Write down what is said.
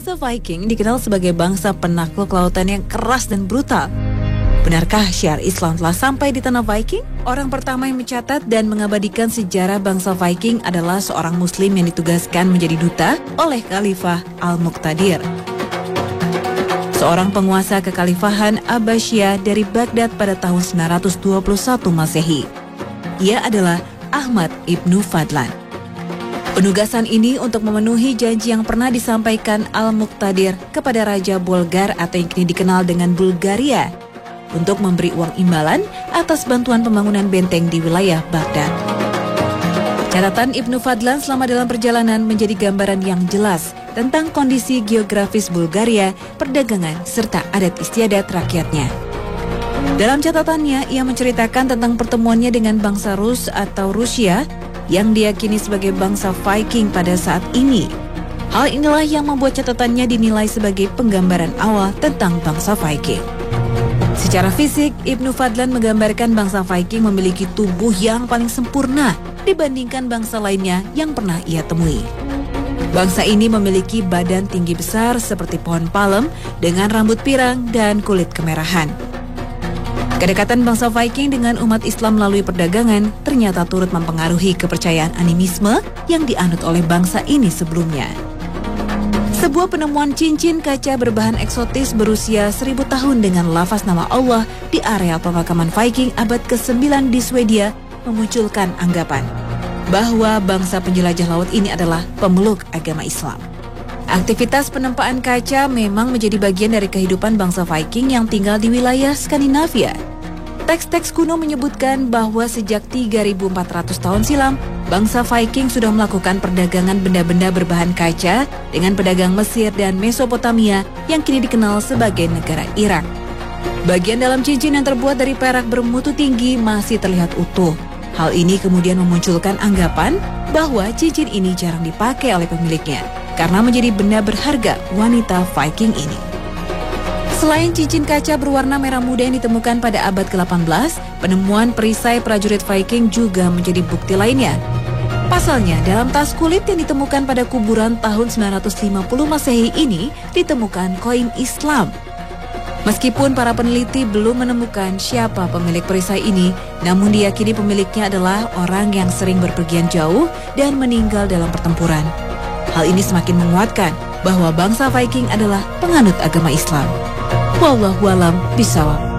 Bangsa Viking dikenal sebagai bangsa penakluk lautan yang keras dan brutal. Benarkah syiar Islam telah sampai di tanah Viking? Orang pertama yang mencatat dan mengabadikan sejarah bangsa Viking adalah seorang Muslim yang ditugaskan menjadi duta oleh Khalifah Al-Muqtadir, seorang penguasa kekhalifahan Abbasiyah dari Baghdad pada tahun 921 Masehi. Ia adalah Ahmad Ibnu Fadlan. Penugasan ini untuk memenuhi janji yang pernah disampaikan Al-Muqtadir kepada Raja Bulgar atau yang kini dikenal dengan Bulgaria untuk memberi uang imbalan atas bantuan pembangunan benteng di wilayah Baghdad. Catatan Ibnu Fadlan selama dalam perjalanan menjadi gambaran yang jelas tentang kondisi geografis Bulgaria, perdagangan, serta adat istiadat rakyatnya. Dalam catatannya, ia menceritakan tentang pertemuannya dengan bangsa Rus atau Rusia yang diyakini sebagai bangsa Viking pada saat ini. Hal inilah yang membuat catatannya dinilai sebagai penggambaran awal tentang bangsa Viking. Secara fisik, Ibnu Fadlan menggambarkan bangsa Viking memiliki tubuh yang paling sempurna dibandingkan bangsa lainnya yang pernah ia temui. Bangsa ini memiliki badan tinggi besar seperti pohon palem dengan rambut pirang dan kulit kemerahan. Kedekatan bangsa Viking dengan umat Islam melalui perdagangan ternyata turut mempengaruhi kepercayaan animisme yang dianut oleh bangsa ini sebelumnya. Sebuah penemuan cincin kaca berbahan eksotis berusia 1000 tahun dengan lafaz nama Allah di areal pemakaman Viking abad ke-9 di Swedia memunculkan anggapan bahwa bangsa penjelajah laut ini adalah pemeluk agama Islam. Aktivitas penempaan kaca memang menjadi bagian dari kehidupan bangsa Viking yang tinggal di wilayah Skandinavia. Teks-teks kuno menyebutkan bahwa sejak 3.400 tahun silam, bangsa Viking sudah melakukan perdagangan benda-benda berbahan kaca dengan pedagang Mesir dan Mesopotamia yang kini dikenal sebagai negara Irak. Bagian dalam cincin yang terbuat dari perak bermutu tinggi masih terlihat utuh. Hal ini kemudian memunculkan anggapan bahwa cincin ini jarang dipakai oleh pemiliknya karena menjadi benda berharga wanita Viking ini. Selain cincin kaca berwarna merah muda yang ditemukan pada abad ke-18, penemuan perisai prajurit Viking juga menjadi bukti lainnya. Pasalnya, dalam tas kulit yang ditemukan pada kuburan tahun 950 Masehi ini ditemukan koin Islam. Meskipun para peneliti belum menemukan siapa pemilik perisai ini, namun diyakini pemiliknya adalah orang yang sering berpergian jauh dan meninggal dalam pertempuran. Hal ini semakin menguatkan bahwa bangsa Viking adalah penganut agama Islam. Wallahu a'lam bishawab.